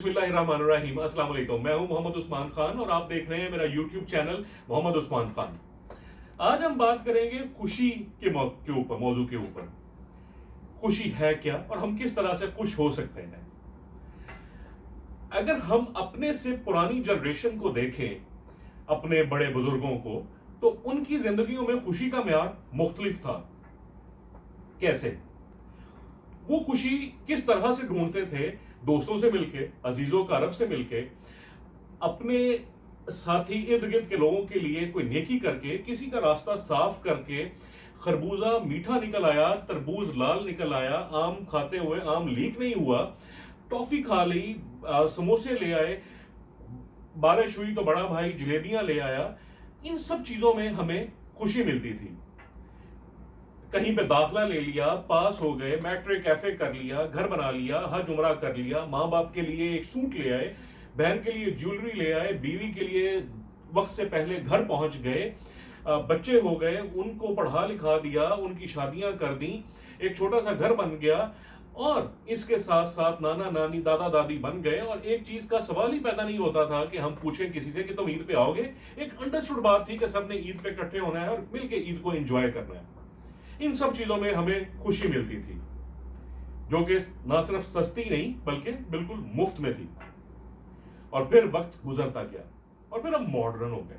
बिस्मिल्लाहिर्रहमानिर्रहीम। अस्सलाम वालेकुम। मैं हूं मोहम्मद उस्मान खान और आप देख रहे हैं मेरा यूट्यूब चैनल मोहम्मद उस्मान खान। आज हम बात करेंगे खुशी के ऊपर, मौजू के ऊपर। खुशी है क्या और हम किस तरह से खुश हो सकते हैं। अगर हम अपने से पुरानी जनरेशन को देखें, अपने बड़े बुजुर्गों को, तो उनकी जिंदगियों में खुशी का म्यार मुख्तलिफ था। कैसे? वो खुशी किस तरह से ढूंढते थे? दोस्तों से मिलके, अजीजों कारब से मिलके, अपने साथी इर्द गिर्द के लोगों के लिए कोई नेकी करके, किसी का रास्ता साफ करके। खरबूजा मीठा निकल आया, तरबूज लाल निकल आया, आम खाते हुए आम लीक नहीं हुआ, टॉफी खा ली, समोसे ले आए, बारिश हुई तो बड़ा भाई जलेबियां ले आया। इन सब चीजों में हमें खुशी मिलती थी। कहीं पे दाखला ले लिया, पास हो गए, मैट्रिक कैफे कर लिया, घर बना लिया, हज उमरा कर लिया, माँ बाप के लिए एक सूट ले आए, बहन के लिए ज्वेलरी ले आए, बीवी के लिए वक्त से पहले घर पहुंच गए, बच्चे हो गए, उनको पढ़ा लिखा दिया, उनकी शादियां कर दी, एक छोटा सा घर बन गया, और इसके साथ साथ नाना नानी दादा दादी बन गए। और एक चीज का सवाल ही पैदा नहीं होता था कि हम पूछें किसी से कि तुम ईद पे आओगे। एक अंडरस्टूड बात थी कि सबने ईद पे इकट्ठे होना है और मिलकर ईद को एंजॉय करना है। इन सब चीजों में हमें खुशी मिलती थी, जो कि ना सिर्फ सस्ती नहीं बल्कि बिल्कुल मुफ्त में थी। और फिर वक्त गुजरता गया और फिर हम मॉडर्न हो गए,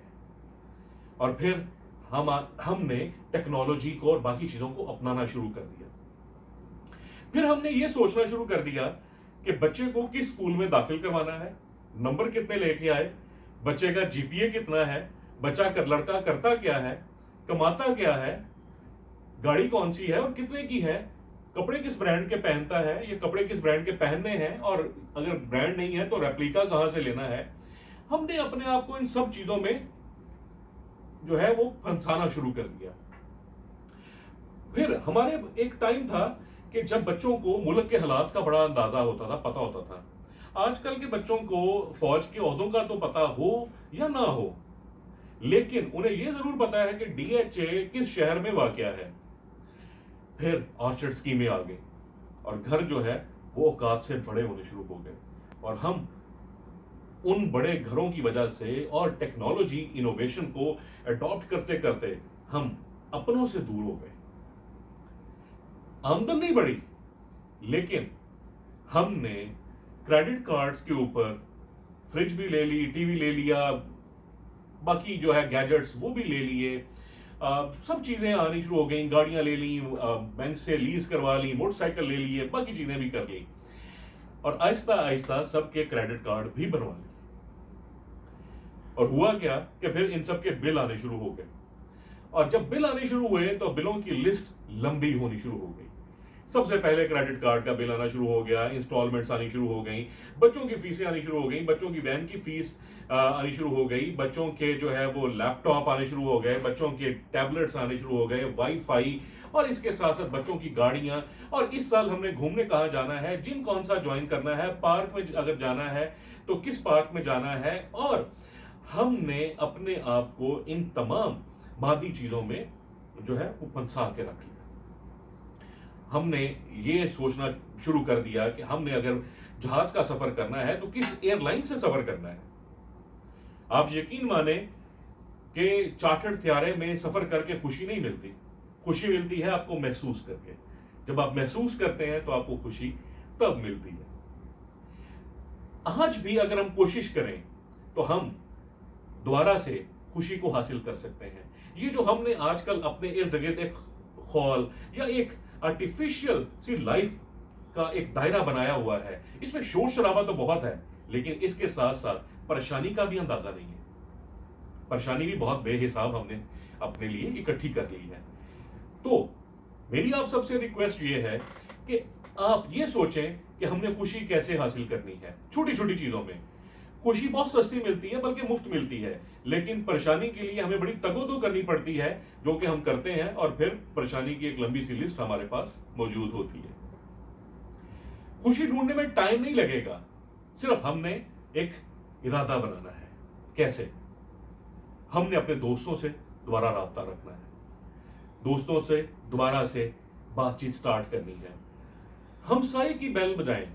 और फिर हमने टेक्नोलॉजी को और बाकी चीजों को अपनाना शुरू कर दिया। फिर हमने ये सोचना शुरू कर दिया कि बच्चे को किस स्कूल में दाखिल करवाना है, नंबर कितने लेके आए, बच्चे का जीपीए कितना है, बच्चा लड़का करता क्या है, कमाता क्या है, गाड़ी कौन सी है और कितने की है, कपड़े किस ब्रांड के पहनता है, ये कपड़े किस ब्रांड के पहनने हैं, और अगर ब्रांड नहीं है तो रेप्लिका कहां से लेना है। हमने अपने आप को इन सब चीजों में जो है वो फंसाना शुरू कर दिया। फिर हमारे एक टाइम था कि जब बच्चों को मुल्क के हालात का बड़ा अंदाजा होता था, पता होता था। आजकल के बच्चों को फौज के ओहदों का तो पता हो या ना हो, लेकिन उन्हें यह जरूर पता है कि डीएचए किस शहर में वाक़या है। फिर ऑर्चर्ड स्कीमें आ गई और घर जो है वो औकात से बड़े होने शुरू हो गए, और हम उन बड़े घरों की वजह से और टेक्नोलॉजी इनोवेशन को अडॉप्ट करते करते हम अपनों से दूर हो गए। आमदन नहीं बढ़ी, लेकिन हमने क्रेडिट कार्ड्स के ऊपर फ्रिज भी ले ली, टीवी ले लिया, बाकी जो है गैजेट्स वो भी ले लिए, सब चीजें आनी शुरू हो गई, गाड़ियां ले ली, बैंक से लीज करवा ली, मोटरसाइकिल ले लिए, बाकी चीजें भी कर ली, और आहिस्ता आहिस्ता सबके क्रेडिट कार्ड भी बनवा लिए। और हुआ क्या कि फिर इन सब के बिल आने शुरू हो गए, और जब बिल आने शुरू हुए तो बिलों की लिस्ट लंबी होनी शुरू हो गई। सबसे पहले क्रेडिट कार्ड का बिल आना शुरू हो गया, इंस्टॉलमेंट्स आनी शुरू हो गई, बच्चों की फीसें आनी शुरू हो गई, बच्चों की वैन की फीस आनी शुरू हो गई, बच्चों के जो है वो लैपटॉप आने शुरू हो गए, बच्चों के टैबलेट्स आने शुरू हो गए, वाईफाई, और इसके साथ साथ बच्चों की गाड़ियां। और इस साल हमने घूमने कहाँ जाना है, जिम कौन सा ज्वाइन करना है, पार्क में अगर जाना है तो किस पार्क में जाना है। और हमने अपने आप को इन तमाम मादी चीजों में जो है वो फंसा के रख लिया। हमने ये सोचना शुरू कर दिया कि हमने अगर जहाज का सफर करना है तो किस एयरलाइन से सफर करना है। आप यकीन माने कि चार्टर्ड त्यारे में सफर करके खुशी नहीं मिलती, खुशी मिलती है आपको महसूस करके। जब आप महसूस करते हैं तो आपको खुशी तब मिलती है। आज भी अगर हम कोशिश करें तो हम दोबारा से खुशी को हासिल कर सकते हैं। ये जो हमने आजकल अपने इर्द गिर्द एक खौल या एक आर्टिफिशियल सी लाइफ का एक दायरा बनाया हुआ है, इसमें शोर शराबा तो बहुत है, लेकिन इसके साथ साथ परेशानी का भी अंदाजा नहीं है। परेशानी भी बहुत बेहिसाब हमने अपने लिए इकट्ठी कर ली है। तो मेरी आप सबसे रिक्वेस्ट ये है कि आप ये सोचें कि हमने खुशी कैसे हासिल करनी है। छोटी छोटी चीजों में खुशी बहुत सस्ती मिलती है, बल्कि मुफ्त मिलती है, लेकिन परेशानी के लिए हमें बड़ी तगोदो करनी पड़ती है, जो कि हम करते हैं, और फिर परेशानी की एक लंबी सी लिस्ट हमारे पास मौजूद होती है। खुशी ढूंढने में टाइम नहीं लगेगा, सिर्फ हमने एक इरादा बनाना है। कैसे? हमने अपने दोस्तों से दोबारा राब्ता रखना है, दोस्तों से दोबारा से बातचीत स्टार्ट करनी है। हमसाये की बेल बजाएं,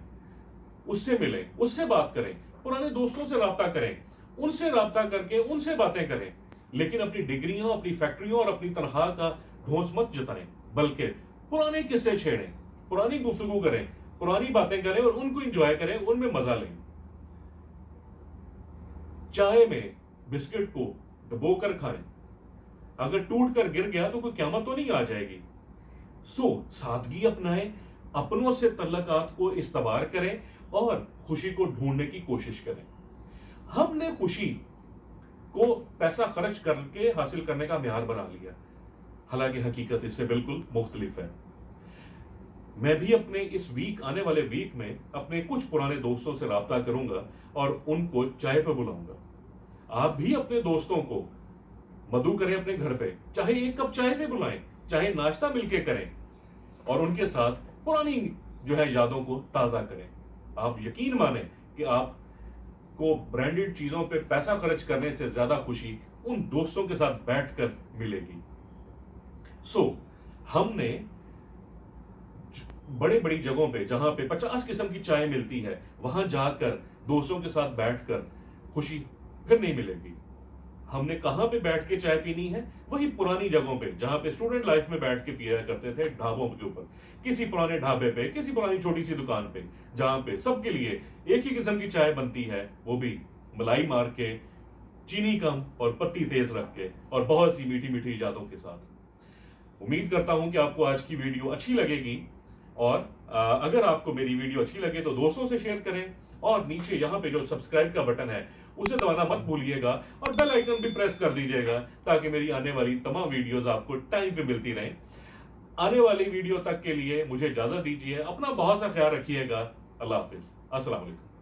उससे मिलें, उससे बात करें, पुराने दोस्तों से राब्ता करें, उनसे राब्ता करके उनसे बातें करें, लेकिन अपनी डिग्रियों, अपनी फैक्ट्रियों और अपनी तनख्वाह का ढोंस मत जताएं, बल्कि पुराने किस्से छेड़ें, पुरानी गुफ्तगू करें, पुरानी बातें करें और उनको एंजॉय करें, उनमें मजा लें। चाय में बिस्किट को डुबोकर खाएं, अगर टूट कर गिर गया तो कोई क़यामत तो नहीं आ जाएगी। सादगी अपनाएं, अपनों से तल्लकात को इस्तवार करें और खुशी को ढूंढने की कोशिश करें। हमने खुशी को पैसा खर्च करके हासिल करने का म्यार बना लिया, हालांकि हकीकत इससे बिल्कुल मुख्तलिफ है। मैं भी अपने इस वीक, आने वाले वीक में अपने कुछ पुराने दोस्तों से राब्ता करूंगा और उनको चाय पे बुलाऊंगा। आप भी अपने दोस्तों को मदु करें अपने घर पे, चाहे एक कप चाय पे बुलाएं, चाहे नाश्ता मिलके करें और उनके साथ पुरानी जो है यादों को ताजा करें। आप यकीन माने कि आपको ब्रांडेड चीजों पे पैसा खर्च करने से ज्यादा खुशी उन दोस्तों के साथ बैठकर मिलेगी। हमने बड़ी बड़ी जगहों पे, जहां पे 50 किस्म की चाय मिलती है, वहां जाकर दोस्तों के साथ बैठकर खुशी फिर नहीं मिलेगी। हमने कहां पे बैठ के चाय पीनी है? वही पुरानी जगहों पे, जहां पे स्टूडेंट लाइफ में बैठ के पिया करते थे, ढाबों के ऊपर, किसी पुराने ढाबे पे, किसी पुरानी छोटी सी दुकान पे, जहां पे सबके लिए एक ही किस्म की चाय बनती है, वो भी मलाई मार के, चीनी कम और पत्ती तेज रख के, और बहुत सी मीठी मीठी यादों के साथ। उम्मीद करता हूं कि आपको आज की वीडियो अच्छी लगेगी, और अगर आपको मेरी वीडियो अच्छी लगे तो दोस्तों से शेयर करें, और नीचे यहां पे जो सब्सक्राइब का बटन है उसे दबाना मत भूलिएगा, और बेल आइकन भी प्रेस कर दीजिएगा, ताकि मेरी आने वाली तमाम वीडियोस आपको टाइम पे मिलती रहें। आने वाली वीडियो तक के लिए मुझे इजाजत दीजिए, अपना बहुत सा ख्याल रखिएगा। अल्लाह हाफिज, अस्सलाम वालेकुम।